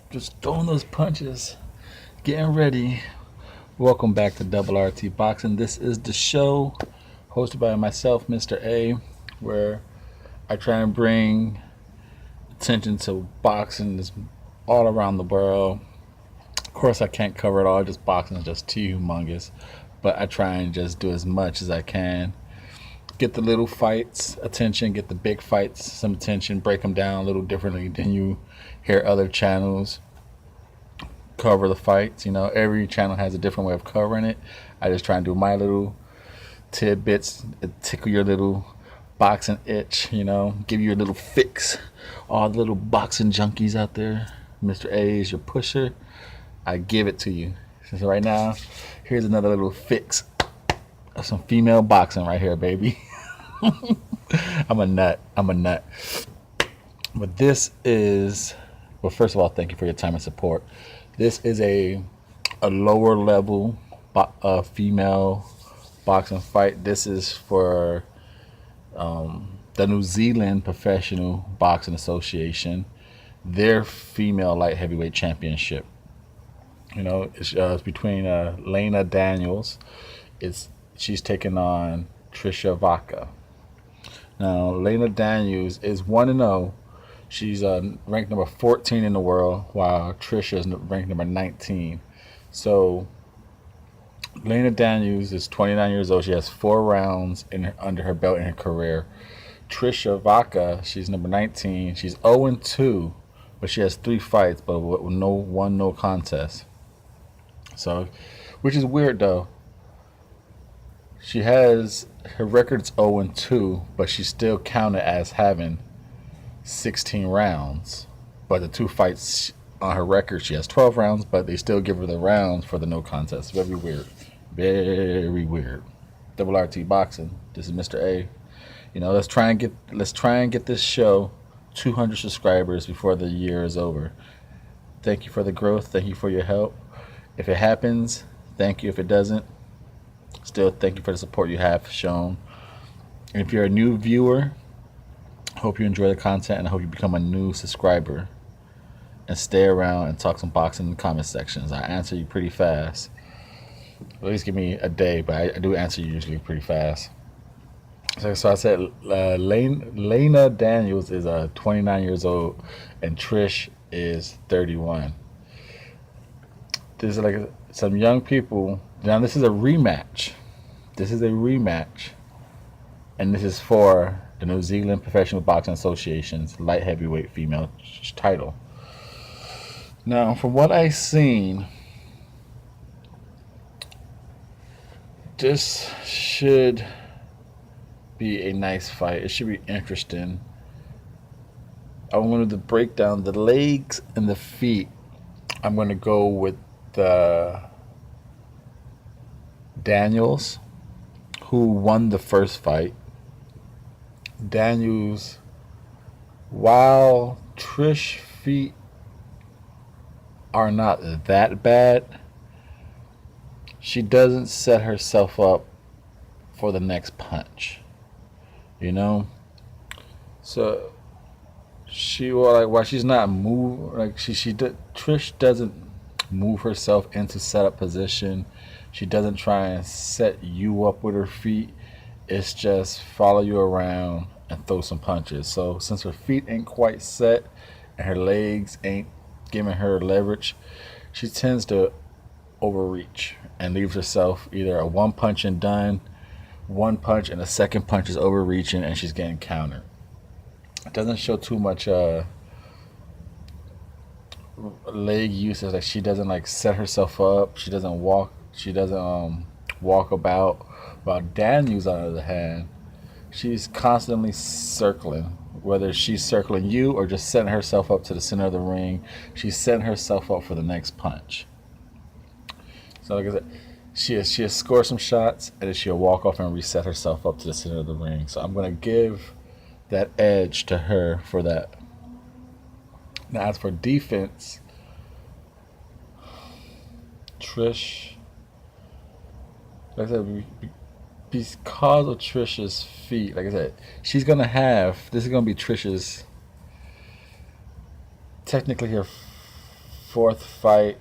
Just throwing those punches, getting ready. Welcome back to Double RT Boxing. This is the show hosted by myself, Mr.A, where I try and bring attention to boxing all around the world. Of course, I can't cover it all, just boxing is just too humongous. But I try and just do as much as I can. Get the little fights attention, get the big fights some attention, break them down a little differently than you hear other channels cover the fights. Every channel has a different way of covering it. I just try and do my little tidbits, tickle your little boxing itch, give you a little fix. All the little boxing junkies out there, Mr. A is your pusher. I give it to you. So right now, here's another little fix of some female boxing right here, baby. I'm a nut. But first of all, thank you for your time and support. This is a lower level female boxing fight. This is for the New Zealand Professional Boxing Association, their female light heavyweight championship. It's between Lana Daniels. She's taking on Trish Vaka. Now, Lana Daniels is 1-0. She's ranked number 14 in the world, while Trisha is ranked number 19. So, Lana Daniels is 29 years old. She has 4 rounds under her belt in her career. Trisha Vaka, she's number 19. She's 0-2, but she has 3 fights, but with no contest. So, which is weird though. Her record's 0-2, but she's still counted as having 16 rounds. But the 2 fights on her record, she has 12 rounds, but they still give her the rounds for the no contest. Very weird. Very weird. Double RT Boxing. This is Mr. A. Let's try and get this show 200 subscribers before the year is over. Thank you for the growth. Thank you for your help. If it happens, thank you. If it doesn't, still thank you for the support you have shown. And if you're a new viewer, hope you enjoy the content, and I hope you become a new subscriber and stay around and talk some boxing in the comment sections. I answer you pretty fast. At least give me a day, but I do answer you usually pretty fast. So I said Lana Daniels is 29 years old and Trish is 31. This is like some young people. Now this is a rematch. And this is for the New Zealand Professional Boxing Association's light heavyweight female title. Now, from what I've seen, this should be a nice fight. It should be interesting. I wanted to break down the legs and the feet. I'm going to go with the Daniels, who won the first fight. Daniels, while Trish's feet are not that bad, she doesn't set herself up for the next punch. So she while she's not Trish doesn't move herself into setup position. She doesn't try and set you up with her feet. It's just follow you around and throw some punches. So since her feet ain't quite set and her legs ain't giving her leverage, she tends to overreach and leaves herself either a one punch and done, one punch and a second punch is overreaching and she's getting countered. It doesn't show too much leg usage. Like she doesn't set herself up. She doesn't walk. She doesn't walk about. While Daniels, on the other hand, she's constantly circling. Whether she's circling you or just setting herself up to the center of the ring, she's setting herself up for the next punch. So like I said, she'll score some shots and then she'll walk off and reset herself up to the center of the ring. So I'm going to give that edge to her for that. Now as for defense, Trish, like I said, because of Trish's feet, like I said, this is going to be Trish's, technically her fourth fight,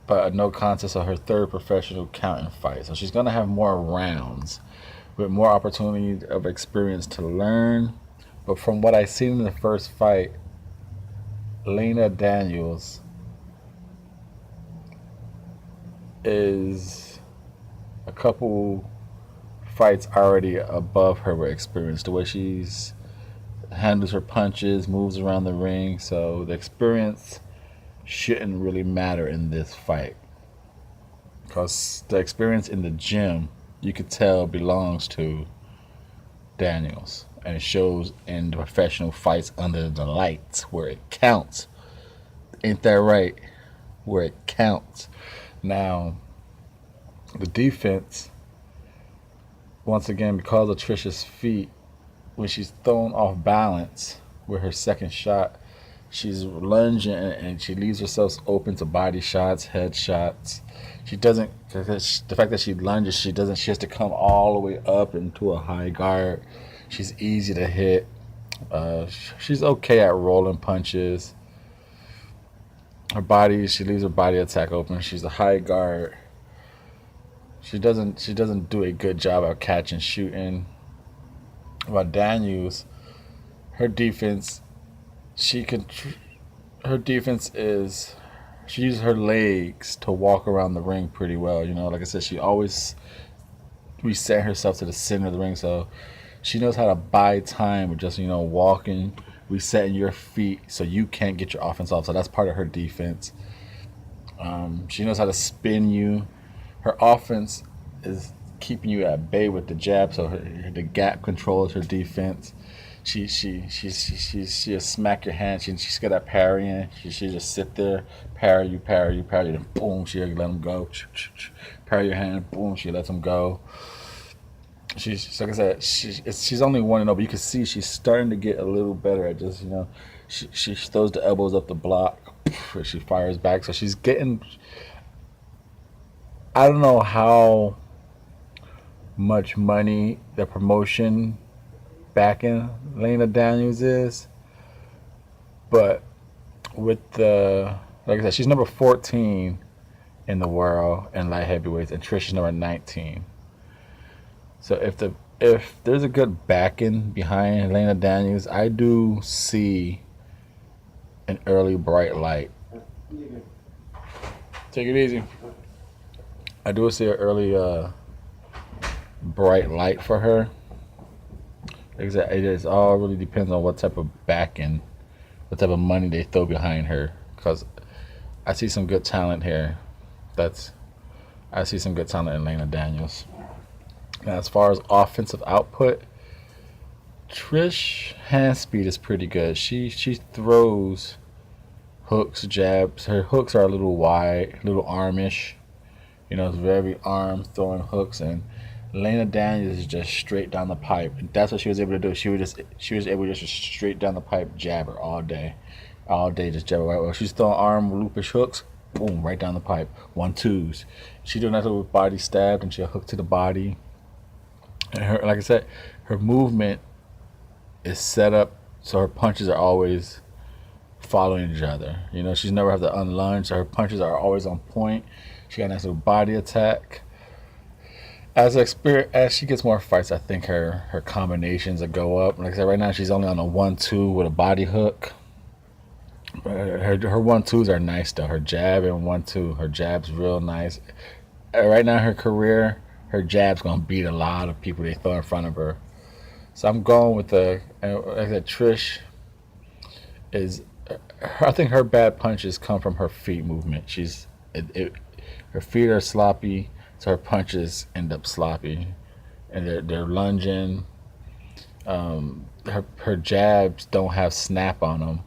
but a no contest of her third professional counting fight. So she's going to have more rounds with more opportunity of experience to learn. But from what I seen in the first fight, Lena Daniels is a couple fights already above her with experience. The way she's handles her punches, moves around the ring. So the experience shouldn't really matter in this fight. Because the experience in the gym, you could tell, belongs to Daniels. And it shows in the professional fights under the lights where it counts. Ain't that right? Where it counts. Now, the defense, once again, because of Trish's feet, when she's thrown off balance with her second shot, she's lunging and she leaves herself open to body shots, head shots. She doesn't, the fact that she lunges, she has to come all the way up into a high guard. She's easy to hit. She's okay at rolling punches. She leaves her body attack open. She's a high guard. She doesn't do a good job of catch and shooting. While Daniels, her defense, her defense is she uses her legs to walk around the ring pretty well. Like I said, she always reset herself to the center of the ring, so she knows how to buy time with just walking, resetting your feet so you can't get your offense off. So that's part of her defense. She knows how to spin you. Her offense is keeping you at bay with the jab, so the gap controls her defense. She'll smack your hand. She's good at parrying. She just sit there, parry you, then boom, she'll let him go. Parry your hand, boom, she lets him go. She's like I said, she's only 1-0, but you can see she's starting to get a little better at just she throws the elbows up the block, she fires back, so she's getting. I don't know how much money the promotion backing Lena Daniels is, but with like I said, she's number 14 in the world in light heavyweights, and Trish is number 19. So if there's a good backing behind Lena Daniels, I do see an early bright light. Take it easy. I do see an early bright light for her. It all really depends on what type of backing, what type of money they throw behind her. Because I see some good talent here. I see some good talent in Lena Daniels. Now, as far as offensive output, Trish hand speed is pretty good. She throws hooks, jabs. Her hooks are a little wide, a little armish. It's very arm throwing hooks, and Lena Daniels is just straight down the pipe. And that's what she was able to do. She was able to just straight down the pipe jabber all day, just jabber. Well, she's throwing arm loopish hooks, boom, right down the pipe. 1-2s. She doing that with body stabbed, and she'll hook to the body. And like I said, her movement is set up so her punches are always following each other. She's never have to unlunge, so her punches are always on point. She got a nice little body attack. As she gets more fights, I think her combinations will go up. Like I said, right now she's only on a 1-2 with a body hook. But her 1-2s are nice though. Her jab and 1-2, her jab's real nice. Right now, her career, her jab's gonna beat a lot of people they throw in front of her. So I'm going with like I said, Trish is. I think her bad punches come from her feet movement. Her feet are sloppy, so her punches end up sloppy, and they're lunging. Her jabs don't have snap on them.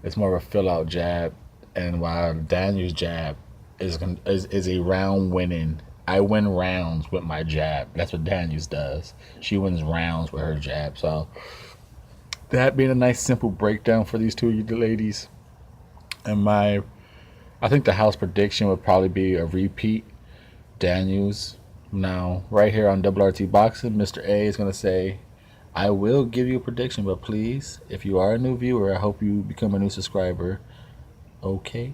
It's more of a fill out jab, and while Daniel's jab is a round winning. I win rounds with my jab. That's what Daniels does. She wins rounds with her jab. So that being a nice simple breakdown for these two ladies, and I think the house prediction would probably be a repeat. Daniels. Now, right here on RT Boxing, Mr. A is going to say, I will give you a prediction, but please, if you are a new viewer, I hope you become a new subscriber. Okay?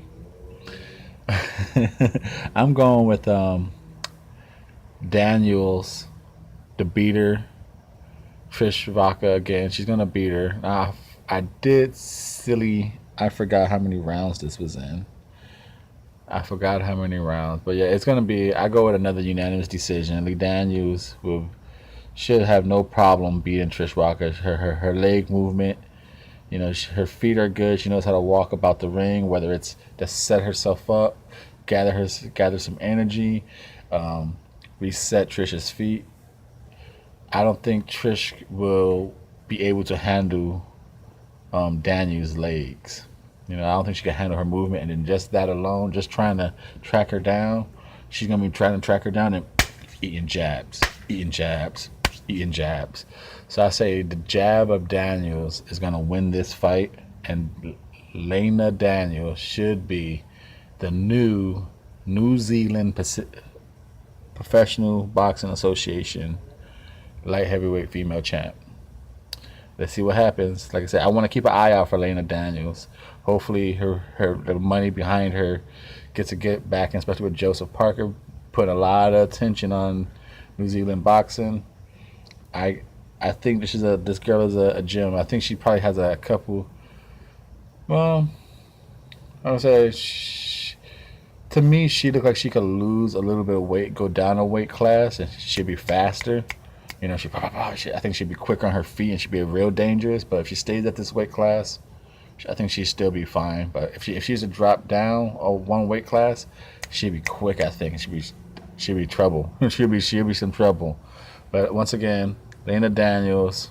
I'm going with Daniels, the beater, Trish Vaka again. She's gonna beat her. I did silly. I forgot how many rounds this was in. I forgot how many rounds, but yeah, it's gonna be. I go with another unanimous decision. Lee Daniels should have no problem beating Trish Walker. Her leg movement, her feet are good. She knows how to walk about the ring, whether it's to set herself up, gather some energy, reset Trish's feet. I don't think Trish will be able to handle Daniel's legs. I don't think she can handle her movement, and then just that alone, just trying to track her down, she's gonna be trying to track her down and eating jabs, eating jabs, eating jabs. So I say the jab of Daniels is gonna win this fight, and Lena Daniels should be the new New Zealand Professional Boxing Association light heavyweight female champ. Let's see what happens. Like I said, I want to keep an eye out for Lena Daniels. Hopefully, her the money behind her gets a get back, and especially with Joseph Parker putting a lot of attention on New Zealand boxing. I I think this girl is a gem. I think she probably has a couple. Well, I would say to me, she looked like she could lose a little bit of weight, go down a weight class, and she'd be faster. I think she'd be quicker on her feet and she'd be real dangerous. But if she stays at this weight class, I think she'd still be fine. But if she's to drop down or one weight class, she'd be quick. I think she'd be trouble. she'd be some trouble. But once again, Lena Daniels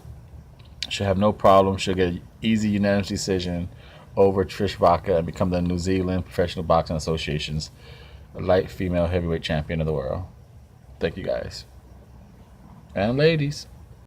should have no problem. She'll get an easy unanimous decision over Trish Vaka and become the New Zealand Professional Boxing Association's light female heavyweight champion of the world. Thank you guys. And ladies.